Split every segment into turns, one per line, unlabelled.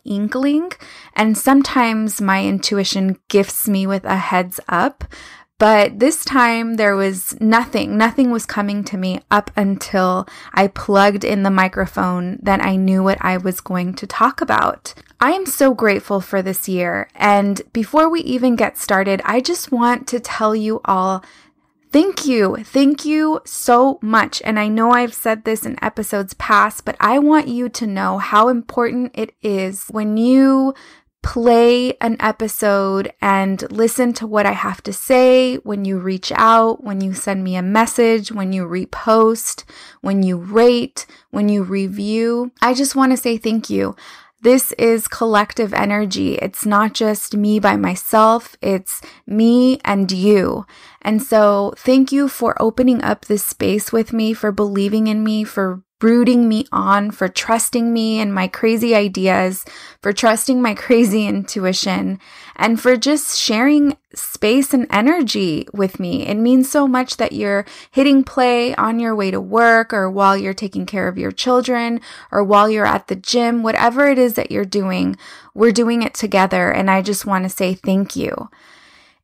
inkling, and sometimes my intuition gifts me with a heads up. But this time there was nothing was coming to me up until I plugged in the microphone. Then I knew what I was going to talk about. I am so grateful for this year. And before we even get started, I just want to tell you all, thank you. Thank you so much. And I know I've said this in episodes past, but I want you to know how important it is when you play an episode and listen to what I have to say, when you reach out, when you send me a message, when you repost, when you rate, when you review. I just want to say thank you. This is collective energy. It's not just me by myself. It's me and you. And so thank you for opening up this space with me, for believing in me, for rooting me on, for trusting me and my crazy ideas, for trusting my crazy intuition, and for just sharing space and energy with me. It means so much that you're hitting play on your way to work, or while you're taking care of your children, or while you're at the gym. Whatever it is that you're doing, we're doing it together, and I just want to say thank you.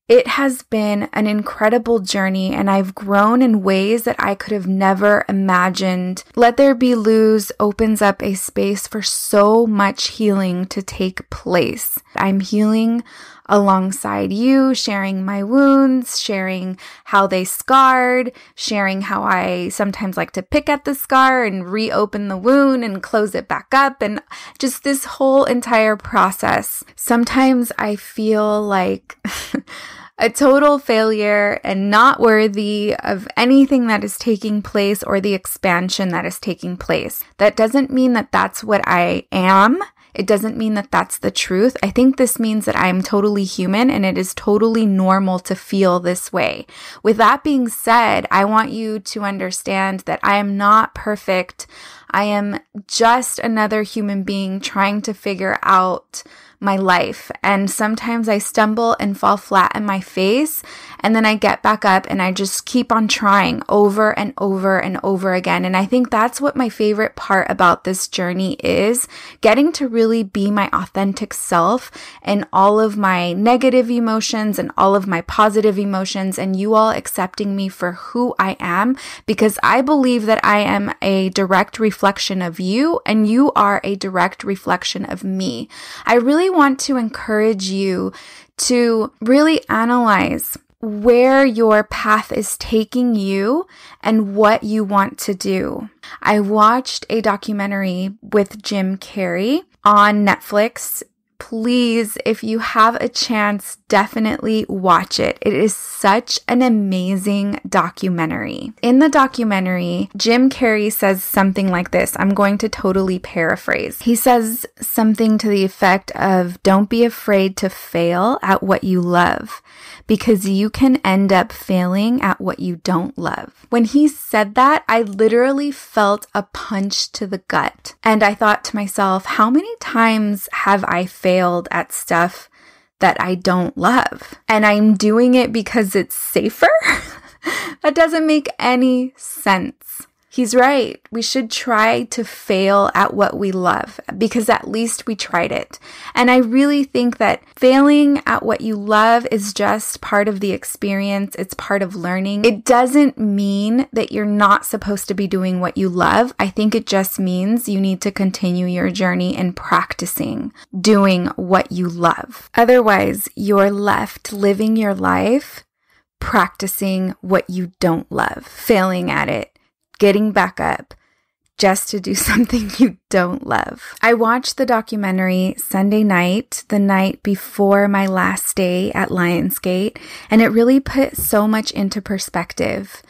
It has been an incredible journey, and I've grown in ways that I could have never imagined. Let There Be Luz opens up a space for so much healing to take place. I'm healing alongside you, sharing my wounds, sharing how they scarred, sharing how I sometimes like to pick at the scar and reopen the wound and close it back up, and just this whole entire process. Sometimes I feel like a total failure and not worthy of anything that is taking place or the expansion that is taking place. That doesn't mean that that's what I am. It doesn't mean that that's the truth. I think this means that I'm totally human, and it is totally normal to feel this way. With that being said, I want you to understand that I am not perfect. I am just another human being trying to figure out my life. And sometimes I stumble and fall flat in my face, and then I get back up and I just keep on trying over and over and over again. And I think that's what my favorite part about this journey is, getting to really be my authentic self and all of my negative emotions and all of my positive emotions, and you all accepting me for who I am, because I believe that I am a direct reflection of you and you are a direct reflection of me. I really want to encourage you to really analyze where your path is taking you and what you want to do. I watched a documentary with Jim Carrey on Netflix. Please, if you have a chance, definitely watch it. It is such an amazing documentary. In the documentary, Jim Carrey says something like this. I'm going to totally paraphrase. He says something to the effect of, "Don't be afraid to fail at what you love, because you can end up failing at what you don't love." When he said that, I literally felt a punch to the gut. And I thought to myself, how many times have I failed at stuff that I don't love? And I'm doing it because it's safer? That doesn't make any sense. He's right. We should try to fail at what we love, because at least we tried it. And I really think that failing at what you love is just part of the experience. It's part of learning. It doesn't mean that you're not supposed to be doing what you love. I think it just means you need to continue your journey in practicing doing what you love. Otherwise, you're left living your life practicing what you don't love, failing at it, getting back up just to do something you don't love. I watched the documentary Sunday night, the night before my last day at Lionsgate, and it really put so much into perspective.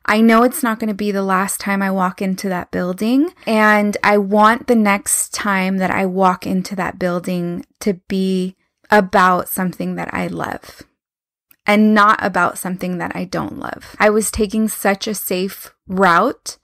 I know it's not going to be the last time I walk into that building, and I want the next time that I walk into that building to be about something that I love and not about something that I don't love. I was taking such a safe route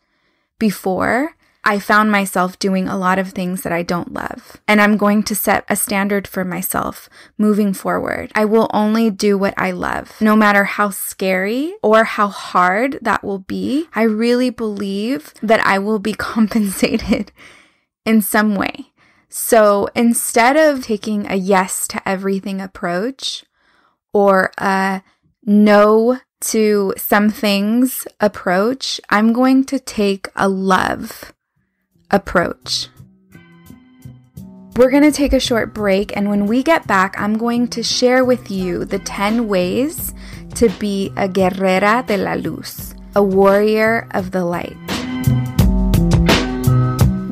before. I found myself doing a lot of things that I don't love. And I'm going to set a standard for myself moving forward. I will only do what I love, no matter how scary or how hard that will be. I really believe that I will be compensated in some way. So instead of taking a yes to everything approach or a no to some things approach, I'm going to take a love approach. We're going to take a short break, and when we get back, I'm going to share with you the 10 ways to be a guerrera de la luz, a warrior of the light.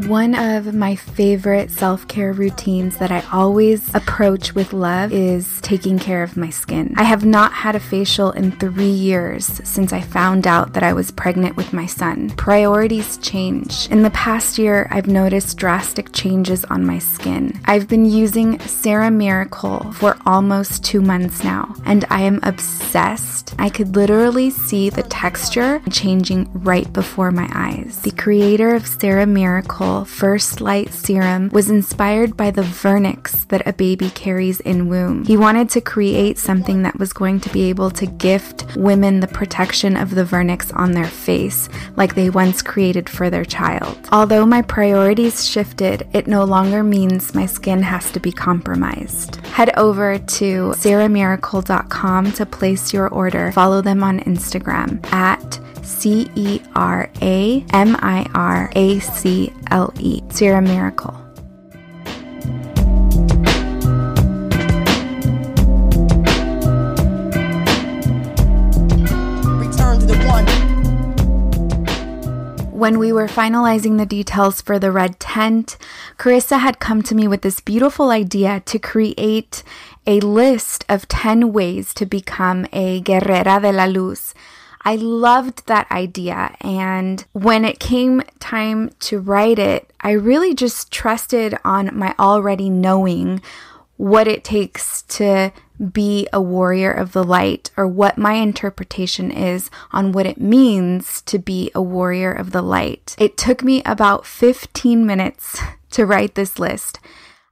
One of my favorite self-care routines that I always approach with love is taking care of my skin. I have not had a facial in 3 years since I found out that I was pregnant with my son. Priorities change. In the past year, I've noticed drastic changes on my skin. I've been using Serum Miracle for almost 2 months now, and I am obsessed. I could literally see the texture changing right before my eyes. The creator of Serum Miracle First Light Serum was inspired by the vernix that a baby carries in womb. He wanted to create something that was going to be able to gift women the protection of the vernix on their face, like they once created for their child. Although my priorities shifted, it no longer means my skin has to be compromised. Head over to seramiracle.com to place your order. Follow them on Instagram at CERAMIRACLE, Serum Miracle.
Return to the one.
When we were finalizing the details for the red tent, Carissa had come to me with this beautiful idea to create a list of 10 ways to become a guerrera de la luz. I loved that idea, and when it came time to write it, I really just trusted on my already knowing what it takes to be a warrior of the light, or what my interpretation is on what it means to be a warrior of the light. It took me about 15 minutes to write this list.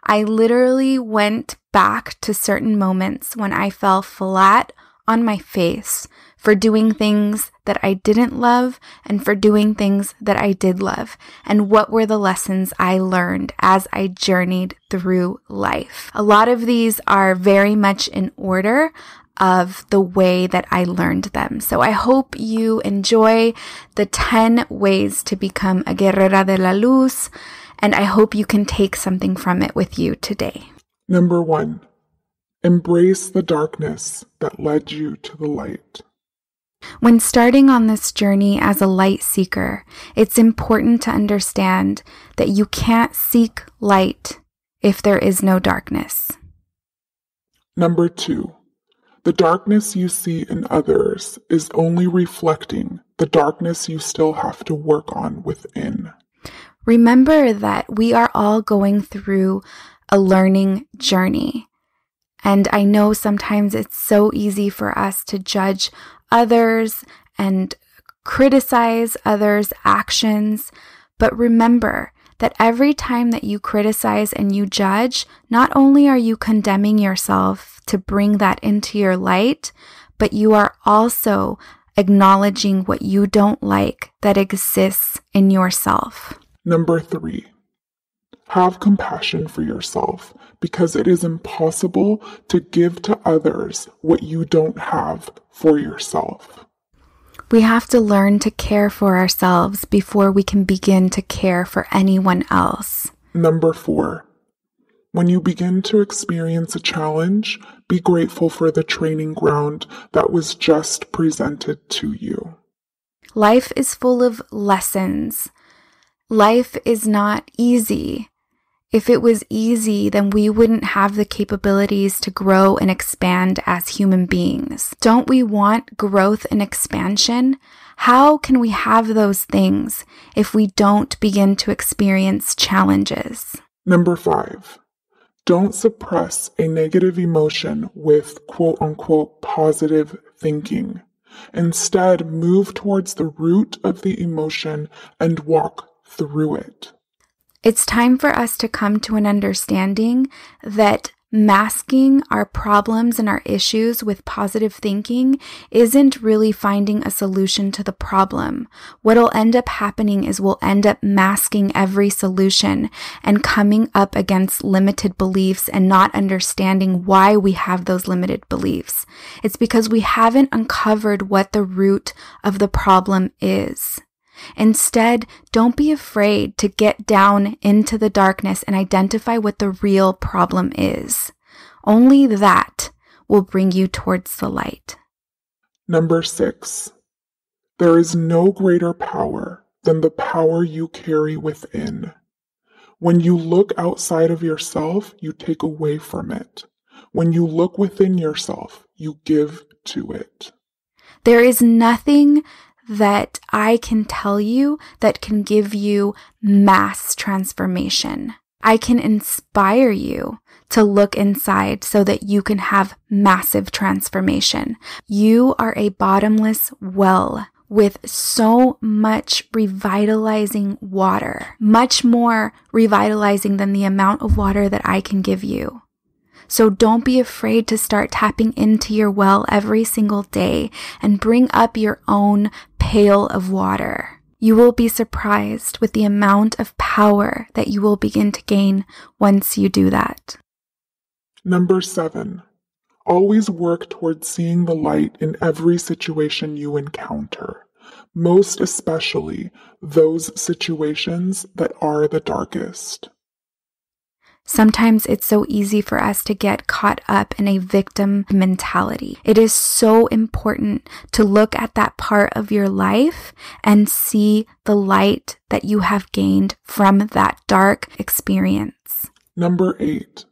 I literally went back to certain moments when I fell flat on my face for doing things that I didn't love and for doing things that I did love, and what were the lessons I learned as I journeyed through life. A lot of these are very much in order of the way that I learned them. So I hope you enjoy the 10 ways to become a guerrera de la luz, and I hope you can take something from it with you today.
Number 1, embrace the darkness that led you to the light.
When starting on this journey as a light seeker, it's important to understand that you can't seek light if there is no darkness.
Number 2, the darkness you see in others is only reflecting the darkness you still have to work on within.
Remember that we are all going through a learning journey. And I know sometimes it's so easy for us to judge others and criticize others' actions. But remember that every time that you criticize and you judge, not only are you condemning yourself to bring that into your light, but you are also acknowledging what you don't like that exists in yourself.
Number 3, have compassion for yourself, because it is impossible to give to others what you don't have for yourself.
We have to learn to care for ourselves before we can begin to care for anyone else.
Number 4, when you begin to experience a challenge, be grateful for the training ground that was just presented to you.
Life is full of lessons. Life is not easy. If it was easy, then we wouldn't have the capabilities to grow and expand as human beings. Don't we want growth and expansion? How can we have those things if we don't begin to experience challenges?
Number 5, don't suppress a negative emotion with quote-unquote positive thinking. Instead, move towards the root of the emotion and walk through it.
It's time for us to come to an understanding that masking our problems and our issues with positive thinking isn't really finding a solution to the problem. What'll end up happening is we'll end up masking every solution and coming up against limited beliefs and not understanding why we have those limited beliefs. It's because we haven't uncovered what the root of the problem is. Instead, don't be afraid to get down into the darkness and identify what the real problem is. Only that will bring you towards the light.
Number 6. There is no greater power than the power you carry within. When you look outside of yourself, you take away from it. When you look within yourself, you give to it.
There is nothing that I can tell you that can give you mass transformation. I can inspire you to look inside so that you can have massive transformation. You are a bottomless well with so much revitalizing water, much more revitalizing than the amount of water that I can give you. So don't be afraid to start tapping into your well every single day and bring up your own pail of water. You will be surprised with the amount of power that you will begin to gain once you do that.
Number 7. Always work towards seeing the light in every situation you encounter, most especially those situations that are the darkest.
Sometimes it's so easy for us to get caught up in a victim mentality. It is so important to look at that part of your life and see the light that you have gained from that dark experience.
Number 8.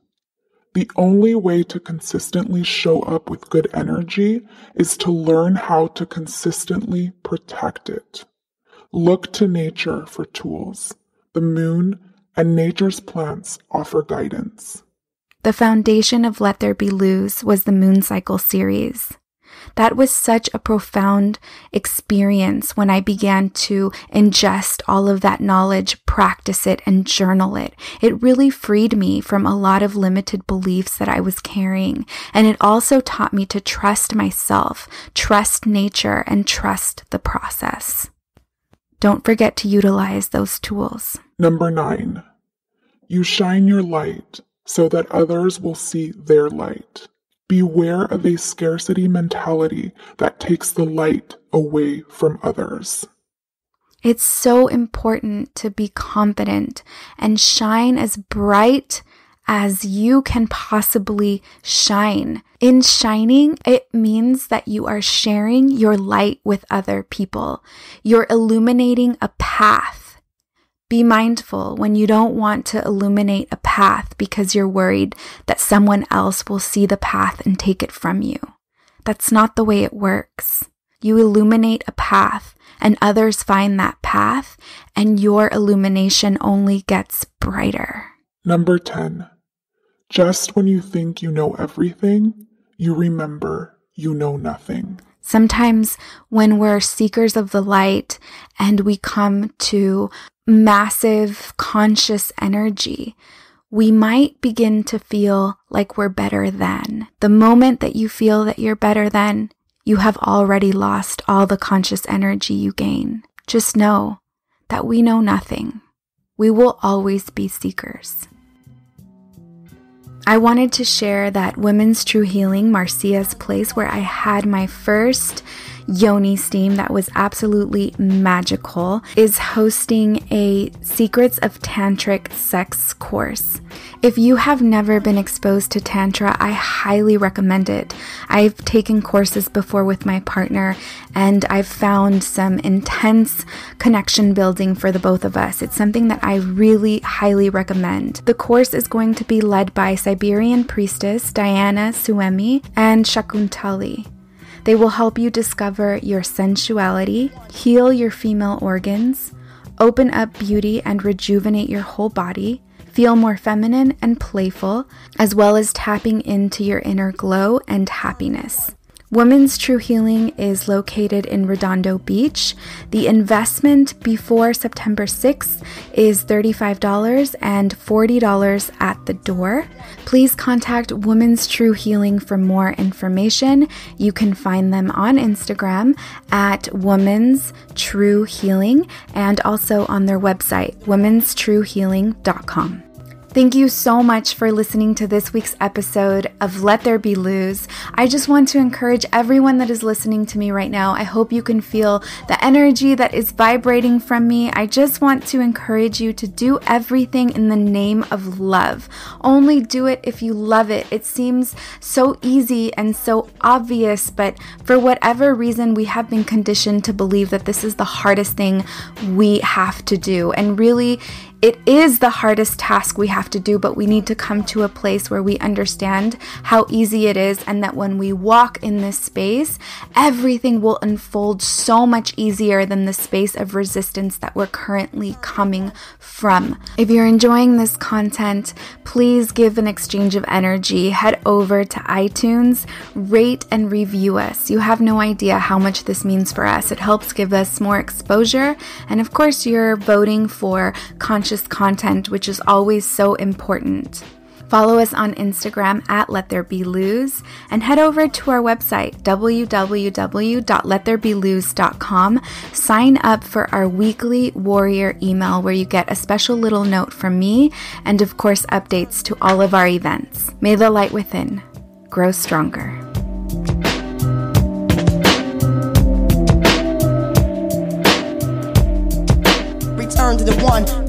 The only way to consistently show up with good energy is to learn how to consistently protect it. Look to nature for tools. The moon and nature's plants offer guidance.
The foundation of Let There Be Luz was the Moon Cycle series. That was such a profound experience when I began to ingest all of that knowledge, practice it, and journal it. It really freed me from a lot of limited beliefs that I was carrying. And it also taught me to trust myself, trust nature, and trust the process. Don't forget to utilize those tools.
Number 9. You shine your light so that others will see their light. Beware of a scarcity mentality that takes the light away from others.
It's so important to be confident and shine as bright as you can possibly shine. In shining, it means that you are sharing your light with other people. You're illuminating a path. Be mindful when you don't want to illuminate a path because you're worried that someone else will see the path and take it from you. That's not the way it works. You illuminate a path and others find that path and your illumination only gets brighter.
Number 10. Just when you think you know everything, you remember you know nothing.
Sometimes when we're seekers of the light and we come to massive conscious energy, we might begin to feel like we're better than. The moment that you feel that you're better than, you have already lost all the conscious energy you gain. Just know that we know nothing. We will always be seekers. I wanted to share that Women's True Healing, Marcia's Place, where I had my first Yoni Steam that was absolutely magical, is hosting a Secrets of Tantric Sex course. If you have never been exposed to Tantra, I highly recommend it. I've taken courses before with my partner, and I've found some intense connection building for the both of us. It's something that I really highly recommend. The course is going to be led by Siberian priestess Diana Suemi and Shakuntali. They will help you discover your sensuality, heal your female organs, open up beauty and rejuvenate your whole body, feel more feminine and playful, as well as tapping into your inner glow and happiness. Women's True Healing is located in Redondo Beach. The investment before September 6th is $35 and $40 at the door. Please contact Women's True Healing for more information. You can find them on Instagram at Women's True Healing and also on their website, womenstruehealing.com. Thank you so much for listening to this week's episode of Let There Be Luz. I just want to encourage everyone that is listening to me right now. I hope you can feel the energy that is vibrating from me. I just want to encourage you to do everything in the name of love. Only do it if you love it. It seems so easy and so obvious, but for whatever reason, we have been conditioned to believe that this is the hardest thing we have to do. And really, it is the hardest task we have to do, but we need to come to a place where we understand how easy it is, and that when we walk in this space, everything will unfold so much easier than the space of resistance that we're currently coming from. If you're enjoying this content, please give an exchange of energy. Head over to iTunes, rate and review us. You have no idea how much this means for us. It helps give us more exposure, and of course, you're voting for conscious content, which is always so important. Follow us on Instagram at Let There Be Luz, and head over to our website, www.lettherebeluz.com. Sign up for our weekly warrior email where you get a special little note from me and, of course, updates to all of our events. May the light within grow stronger.
Return to the one.